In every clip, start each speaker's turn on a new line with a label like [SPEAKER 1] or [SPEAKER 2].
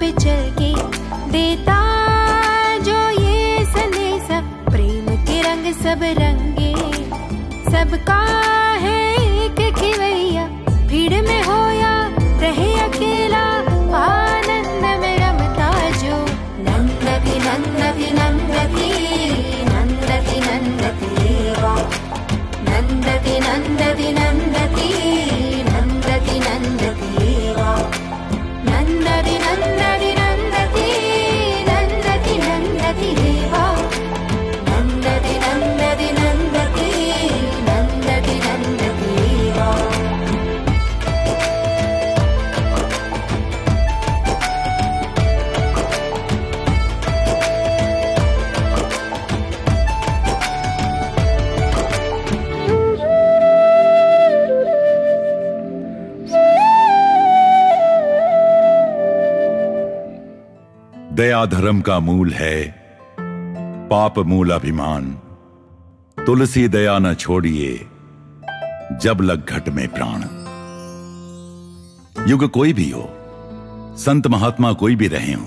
[SPEAKER 1] पे चल के देता जो ये संदेशा, प्रेम के रंग सब रंगे, सबका है एक खिवैया, भीड़ में हो या रहे अकेला, आनंद में रमता जो नंदती नंदती नंदती नंदती नंदती देवा, नंदती नंदती नंदती नंदती नंदती देवा, नंदती नंदती नंदती नंदती नंदती देवा, नंदती नंदती नंदती नंदती नंदती देवा।
[SPEAKER 2] दया धर्म का मूल है, पाप मूल अभिमान, तुलसी दया न छोड़िए, जब लग घट में प्राण। युग कोई भी हो, संत महात्मा कोई भी रहे हो,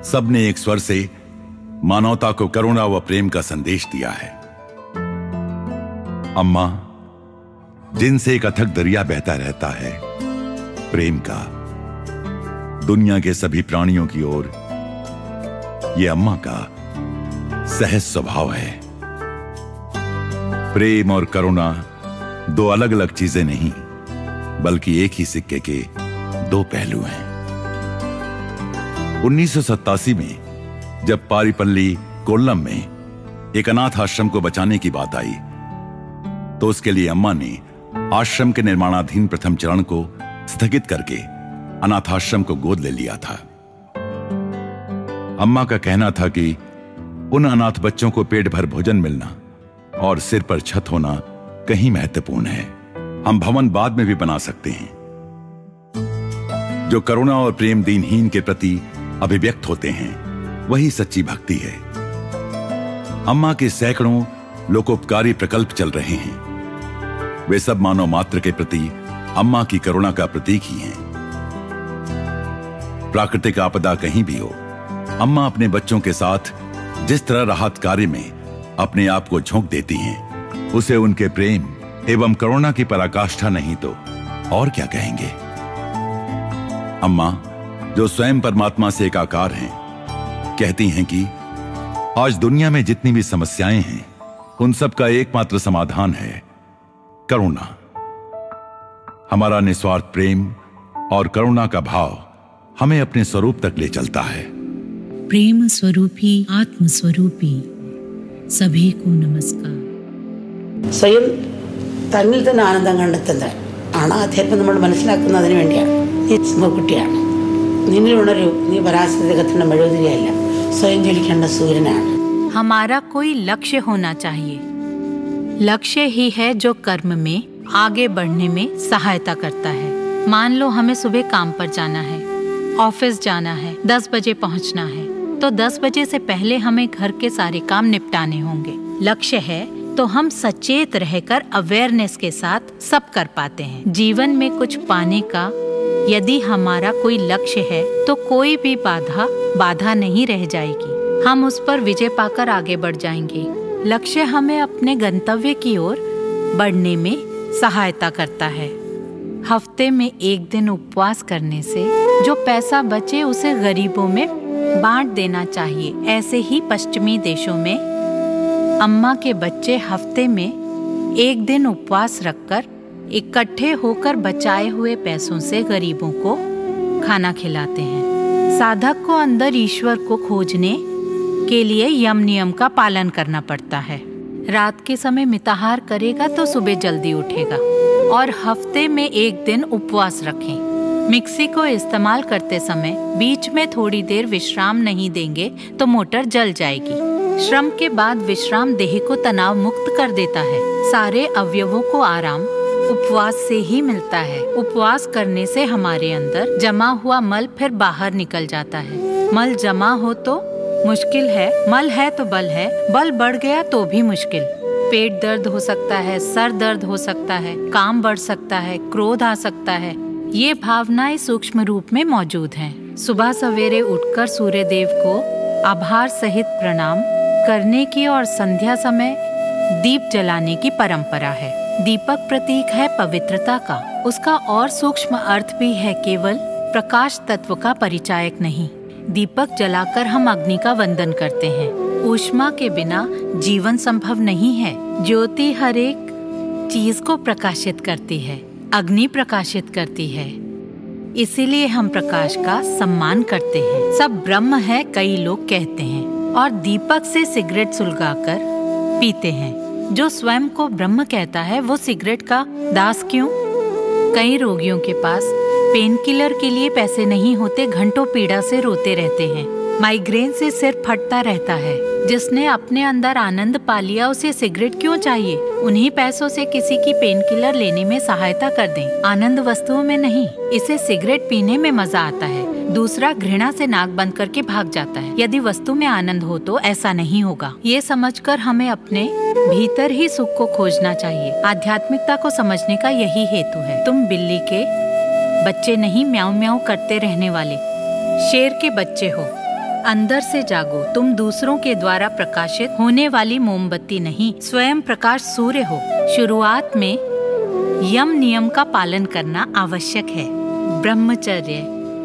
[SPEAKER 2] सबने एक स्वर से मानवता को करुणा व प्रेम का संदेश दिया है। अम्मा, जिनसे एक अथक दरिया बहता रहता है प्रेम का, दुनिया के सभी प्राणियों की ओर ये अम्मा का सहज स्वभाव है। प्रेम और करुणा दो अलग अलग चीजें नहीं, बल्कि एक ही सिक्के के दो पहलू हैं। 1987 में जब पारीपल्ली कोल्लम में एक अनाथ आश्रम को बचाने की बात आई, तो उसके लिए अम्मा ने आश्रम के निर्माणाधीन प्रथम चरण को स्थगित करके अनाथाश्रम को गोद ले लिया था। अम्मा का कहना था कि उन अनाथ बच्चों को पेट भर भोजन मिलना और सिर पर छत होना कहीं महत्वपूर्ण है। हम भवन बाद में भी बना सकते हैं। जो करुणा और प्रेम दीनहीन के प्रति अभिव्यक्त होते हैं, वही सच्ची भक्ति है। अम्मा के सैकड़ों लोकोपकारी प्रकल्प चल रहे हैं। वे सब मानव मात्र के प्रति अम्मा की करुणा का प्रतीक ही हैं। प्राकृतिक आपदा कहीं भी हो, अम्मा अपने बच्चों के साथ जिस तरह राहत कार्य में अपने आप को झोंक देती हैं, उसे उनके प्रेम एवं करुणा की पराकाष्ठा नहीं तो और क्या कहेंगे। अम्मा, जो स्वयं परमात्मा से एकाकार हैं, कहती हैं कि आज दुनिया में जितनी भी समस्याएं हैं, उन सब का एकमात्र समाधान है करुणा। हमारा निस्वार्थ प्रेम और करुणा का भाव हमें अपने स्वरूप तक ले चलता है।
[SPEAKER 3] प्रेम स्वरूपी आत्म स्वरूपी सभी को नमस्कार।
[SPEAKER 4] സ്വയം തന്നിൽ തന്നെ ആനന്ദം കണ്ടെത്തുന്നത് ആണ് അധ്യാത്മം നമ്മൾ മനസ്സിലാക്കുന്നതിന് വേണ്ടിയാണ്. നീ സ്നേഹക്കുട്ടിയാണ്, നിന്നിൽ ഉണരൂ, നീ പരാശരത്തിന്റെ മെഴുകുതിരിയല്ല, സ്വയം ജ്വലിക്കേണ്ട സൂര്യനാണ്.
[SPEAKER 5] हमारा कोई लक्ष्य होना चाहिए। लक्ष्य ही है जो कर्म में आगे बढ़ने में सहायता करता है। मान लो हमें सुबह काम पर जाना है, ऑफिस जाना है, 10 बजे पहुंचना है, तो 10 बजे से पहले हमें घर के सारे काम निपटाने होंगे। लक्ष्य है तो हम सचेत रहकर अवेयरनेस के साथ सब कर पाते हैं। जीवन में कुछ पाने का यदि हमारा कोई लक्ष्य है तो कोई भी बाधा नहीं रह जाएगी। हम उस पर विजय पाकर आगे बढ़ जाएंगे। लक्ष्य हमें अपने गंतव्य की ओर बढ़ने में सहायता करता है। हफ्ते में एक दिन उपवास करने से जो पैसा बचे उसे गरीबों में बांट देना चाहिए। ऐसे ही पश्चिमी देशों में अम्मा के बच्चे हफ्ते में एक दिन उपवास रखकर इकट्ठे होकर बचाए हुए पैसों से गरीबों को खाना खिलाते हैं। साधक को अंदर ईश्वर को खोजने के लिए यम नियम का पालन करना पड़ता है। रात के समय मिताहार करेगा तो सुबह जल्दी उठेगा और हफ्ते में एक दिन उपवास रखें। मिक्सी को इस्तेमाल करते समय बीच में थोड़ी देर विश्राम नहीं देंगे तो मोटर जल जाएगी। श्रम के बाद विश्राम देह को तनाव मुक्त कर देता है। सारे अवयवों को आराम उपवास से ही मिलता है। उपवास करने से हमारे अंदर जमा हुआ मल फिर बाहर निकल जाता है। मल जमा हो तो मुश्किल है, मल है तो बल है, बल बढ़ गया तो भी मुश्किल। पेट दर्द हो सकता है, सर दर्द हो सकता है, काम बढ़ सकता है, क्रोध आ सकता है। ये भावनाएं सूक्ष्म रूप में मौजूद हैं। सुबह सवेरे उठकर सूर्य देव को आभार सहित प्रणाम करने की और संध्या समय दीप जलाने की परंपरा है। दीपक प्रतीक है पवित्रता का। उसका और सूक्ष्म अर्थ भी है केवल प्रकाश तत्व का परिचायक नहीं। दीपक जलाकर हम अग्नि का वंदन करते हैं। ऊष्मा के बिना जीवन संभव नहीं है। ज्योति हर एक चीज को प्रकाशित करती है, अग्नि प्रकाशित करती है। इसीलिए हम प्रकाश का सम्मान करते हैं। सब ब्रह्म है कई लोग कहते हैं और दीपक से सिगरेट सुलगाकर पीते हैं। जो स्वयं को ब्रह्म कहता है वो सिगरेट का दास क्यों? कई रोगियों के पास पेन किलर के लिए पैसे नहीं होते, घंटों पीड़ा से रोते रहते हैं। माइग्रेन से सिर फटता रहता है। जिसने अपने अंदर आनंद पा लिया उसे सिगरेट क्यों चाहिए? उन्हीं पैसों से किसी की पेन किलर लेने में सहायता कर दें, आनंद वस्तुओं में नहीं। इसे सिगरेट पीने में मजा आता है। दूसरा घृणा से नाक बंद करके भाग जाता है। यदि वस्तु में आनंद हो तो ऐसा नहीं होगा। ये समझकर हमें अपने भीतर ही सुख को खोजना चाहिए। आध्यात्मिकता को समझने का यही हेतु है। तुम बिल्ली के बच्चे नहीं, म्याऊं म्याऊं करते रहने वाले शेर के बच्चे हो। अंदर से जागो। तुम दूसरों के द्वारा प्रकाशित होने वाली मोमबत्ती नहीं, स्वयं प्रकाश सूर्य हो। शुरुआत में यम नियम का पालन करना आवश्यक है। ब्रह्मचर्य,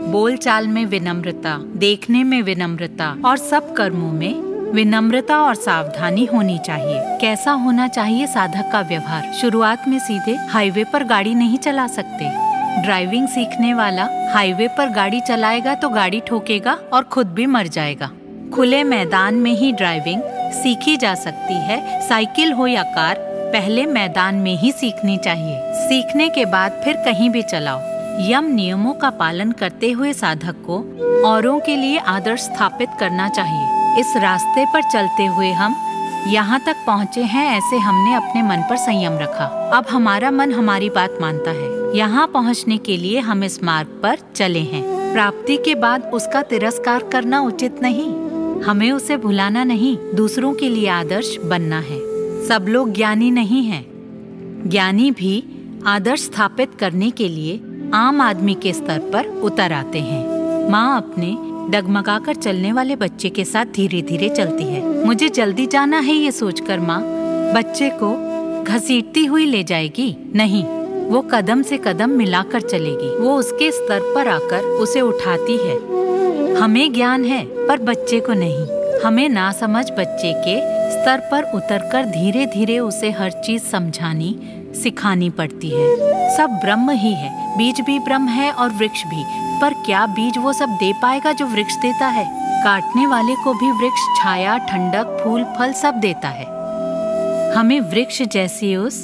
[SPEAKER 5] बोलचाल में विनम्रता, देखने में विनम्रता और सब कर्मों में विनम्रता और सावधानी होनी चाहिए। कैसा होना चाहिए साधक का व्यवहार? शुरुआत में सीधे हाईवे पर गाड़ी नहीं चला सकते। ड्राइविंग सीखने वाला हाईवे पर गाड़ी चलाएगा तो गाड़ी ठोकेगा और खुद भी मर जाएगा। खुले मैदान में ही ड्राइविंग सीखी जा सकती है। साइकिल हो या कार, पहले मैदान में ही सीखनी चाहिए। सीखने के बाद फिर कहीं भी चलाओ। यम नियमों का पालन करते हुए साधक को औरों के लिए आदर्श स्थापित करना चाहिए। इस रास्ते पर चलते हुए हम यहाँ तक पहुँचे हैं, ऐसे हमने अपने मन पर संयम रखा। अब हमारा मन हमारी बात मानता है। यहाँ पहुँचने के लिए हम इस मार्ग पर चले हैं। प्राप्ति के बाद उसका तिरस्कार करना उचित नहीं। हमें उसे भुलाना नहीं, दूसरों के लिए आदर्श बनना है। सब लोग ज्ञानी नहीं हैं। ज्ञानी भी आदर्श स्थापित करने के लिए आम आदमी के स्तर पर उतर आते हैं। माँ अपने डगमगाकर चलने वाले बच्चे के साथ धीरे धीरे चलती है। मुझे जल्दी जाना है ये सोचकर माँ बच्चे को घसीटती हुई ले जाएगी नहीं, वो कदम से कदम मिलाकर चलेगी। वो उसके स्तर पर आकर उसे उठाती है। हमें ज्ञान है पर बच्चे को नहीं। हमें नासमझ बच्चे के स्तर पर उतरकर धीरे धीरे उसे हर चीज समझानी सिखानी पड़ती है। सब ब्रह्म ही है, बीज भी ब्रह्म है और वृक्ष भी। पर क्या बीज वो सब दे पाएगा जो वृक्ष देता है? काटने वाले को भी वृक्ष छाया, ठंडक, फूल, फल सब देता है। हमें वृक्ष जैसी उस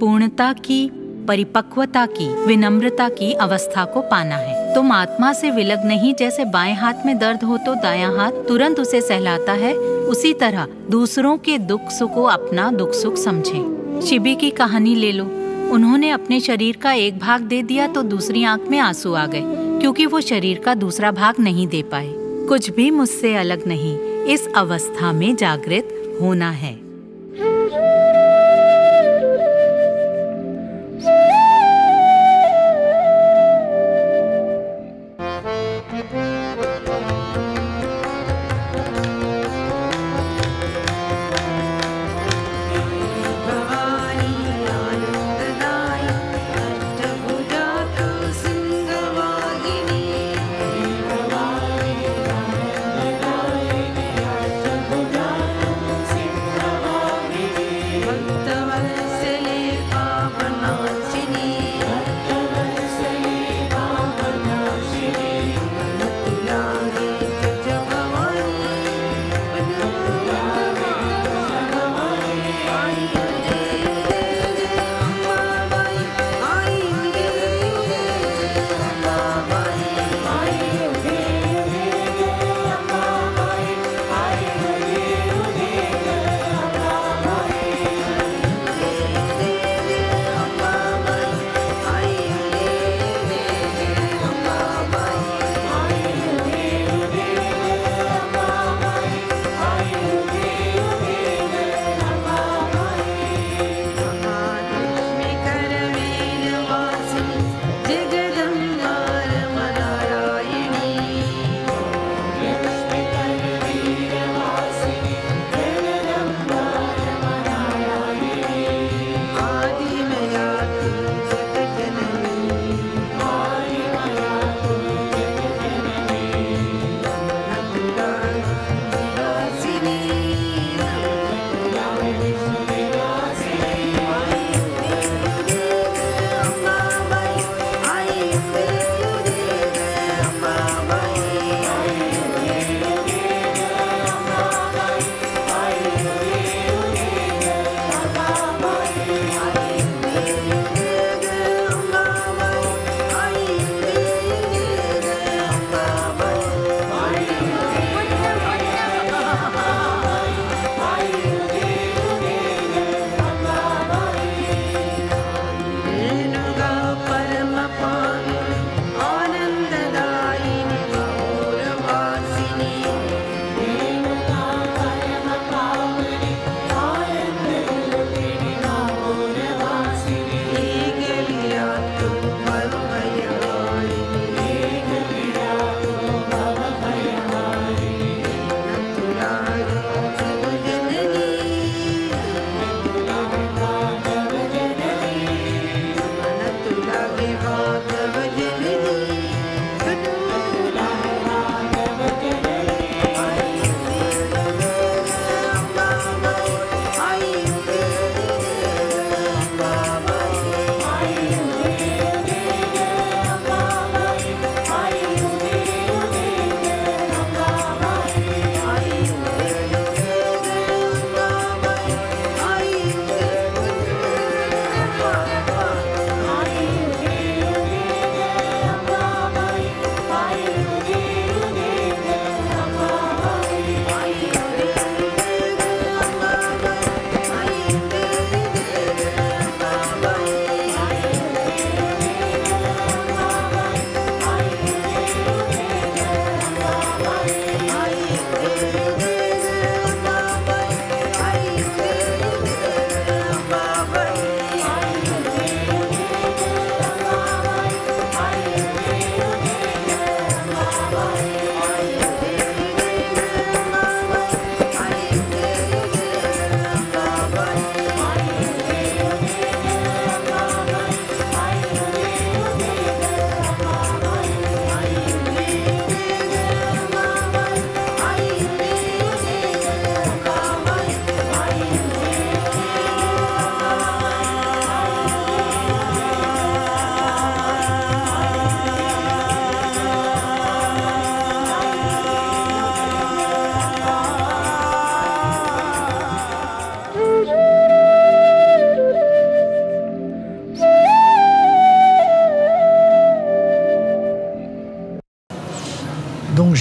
[SPEAKER 5] पूर्णता की, परिपक्वता की, विनम्रता की अवस्था को पाना है। तुम आत्मा से विलग नहीं। जैसे बाएं हाथ में दर्द हो तो दायां हाथ तुरंत उसे सहलाता है, उसी तरह दूसरों के दुख सुख को अपना दुख सुख समझें। शिबी की कहानी ले लो। उन्होंने अपने शरीर का एक भाग दे दिया तो दूसरी आंख में आंसू आ गए, क्योंकि वो शरीर का दूसरा भाग नहीं दे पाए। कुछ भी मुझसे अलग नहीं, इस अवस्था में जागृत होना है।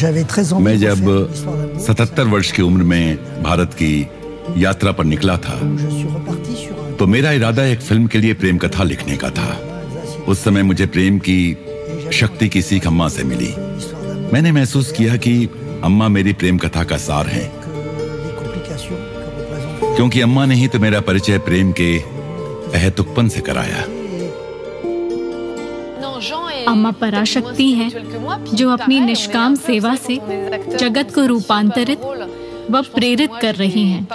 [SPEAKER 2] मैं जब 77 वर्ष की उम्र में भारत की यात्रा पर निकला था तो मेरा इरादा एक फिल्म के लिए प्रेम कथा लिखने का था। उस समय मुझे प्रेम की शक्ति की सीख अम्मा से मिली। मैंने महसूस किया कि अम्मा मेरी प्रेम कथा का सार हैं, क्योंकि अम्मा ने ही तो मेरा परिचय प्रेम के अहेतुकपन से कराया।
[SPEAKER 6] अम्मा पराशक्ति हैं जो अपनी निष्काम सेवा से जगत को रूपांतरित व प्रेरित कर रही हैं।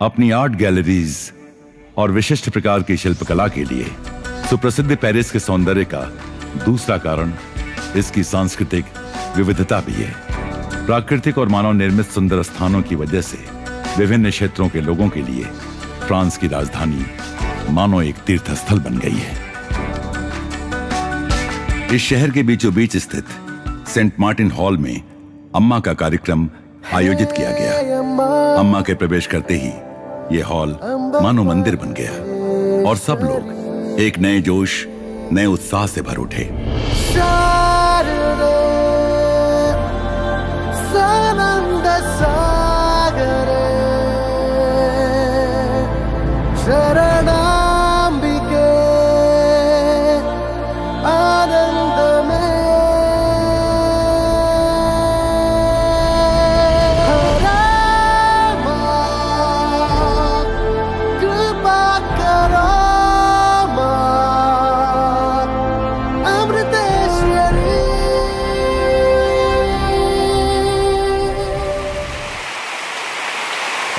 [SPEAKER 2] अपनी आर्ट गैलरीज और विशिष्ट प्रकार की शिल्पकला के लिए सुप्रसिद्ध पेरिस के सौंदर्य का दूसरा कारण इसकी सांस्कृतिक विविधता भी है। प्राकृतिक और मानव निर्मित सुंदर स्थानों की वजह से विभिन्न क्षेत्रों के लोगों के लिए फ्रांस की राजधानी मानो एक तीर्थ स्थल बन गई है। इस शहर के बीचों बीच स्थित सेंट मार्टिन हॉल में अम्मा का कार्यक्रम आयोजित किया गया। अम्मा के प्रवेश करते ही यह हॉल मानो मंदिर बन गया और सब लोग एक नए जोश, नए उत्साह से भर उठे।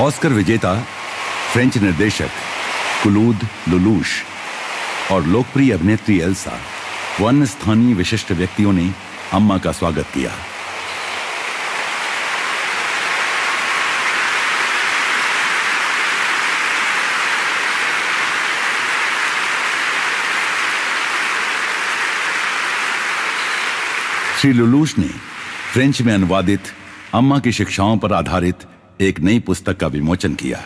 [SPEAKER 2] ऑस्कर विजेता फ्रेंच निर्देशक क्लूद लुलूश और लोकप्रिय अभिनेत्री एल्सा व अन्य स्थानीय विशिष्ट व्यक्तियों ने अम्मा का स्वागत किया। श्री लुलूश ने फ्रेंच में अनुवादित अम्मा की शिक्षाओं पर आधारित एक नई पुस्तक का विमोचन किया।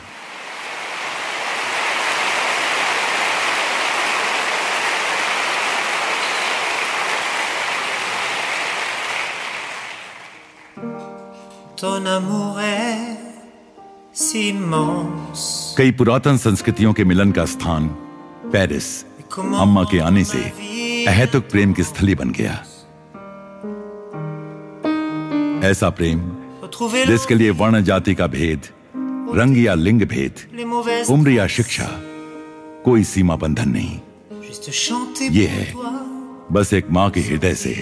[SPEAKER 2] कई पुरातन संस्कृतियों के मिलन का स्थान पेरिस अम्मा के आने से अहेतुक प्रेम की स्थली बन गया। ऐसा प्रेम जिसके लिए वर्ण जाति का भेद, रंग या लिंग भेद, उम्र या शिक्षा कोई सीमा बंधन नहीं। ये है बस एक माँ के हृदय से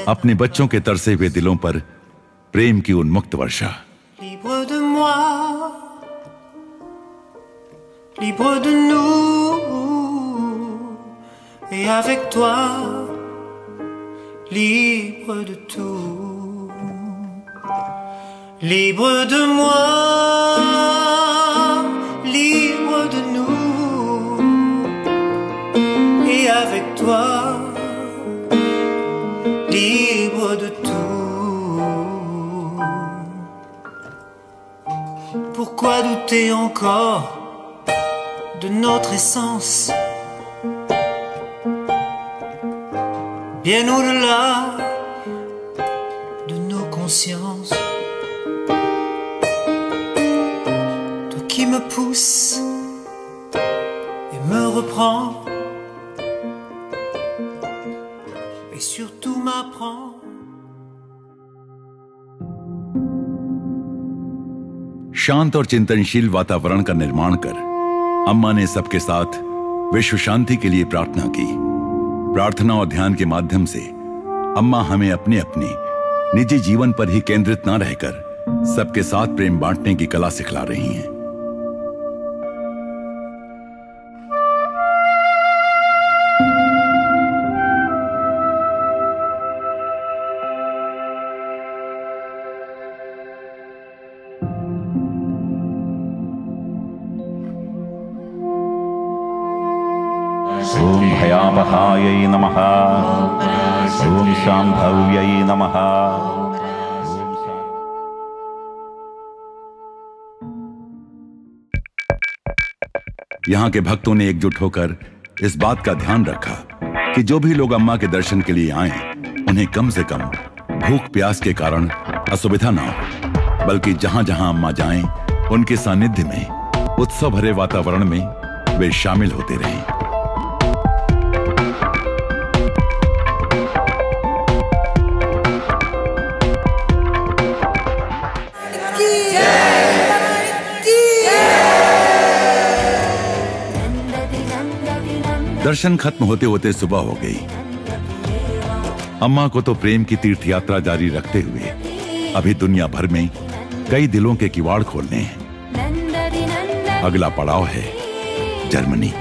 [SPEAKER 2] अपने बच्चों के तरसे हुए दिलों पर प्रेम की उन्मुक्त वर्षा।
[SPEAKER 7] Libre de nous et avec toi, libre de tout. Libre de moi, libre de nous et avec toi, libre de tout. Pourquoi douter encore de notre essence, bien au-delà de nos consciences? Toi qui me pousse et me reprend et surtout m'apprend.
[SPEAKER 2] शांत और चिंतनशील वातावरण का निर्माण कर अम्मा ने सबके साथ विश्व शांति के लिए प्रार्थना की। प्रार्थना और ध्यान के माध्यम से अम्मा हमें अपने अपने निजी जीवन पर ही केंद्रित न रहकर सबके साथ प्रेम बांटने की कला सिखला रही हैं।
[SPEAKER 8] ओम भयावहायै नमः। ओम शांभव्यै नमः।
[SPEAKER 2] यहाँ के भक्तों ने एकजुट होकर इस बात का ध्यान रखा कि जो भी लोग अम्मा के दर्शन के लिए आए उन्हें कम से कम भूख प्यास के कारण असुविधा ना हो, बल्कि जहां जहां अम्मा जाएं, उनके सानिध्य में उत्सव भरे वातावरण में वे शामिल होते रहें। दर्शन खत्म होते होते सुबह हो गई। अम्मा को तो प्रेम की तीर्थ यात्रा जारी रखते हुए अभी दुनिया भर में कई दिलों के किवाड़ खोलने हैं। अगला पड़ाव है जर्मनी।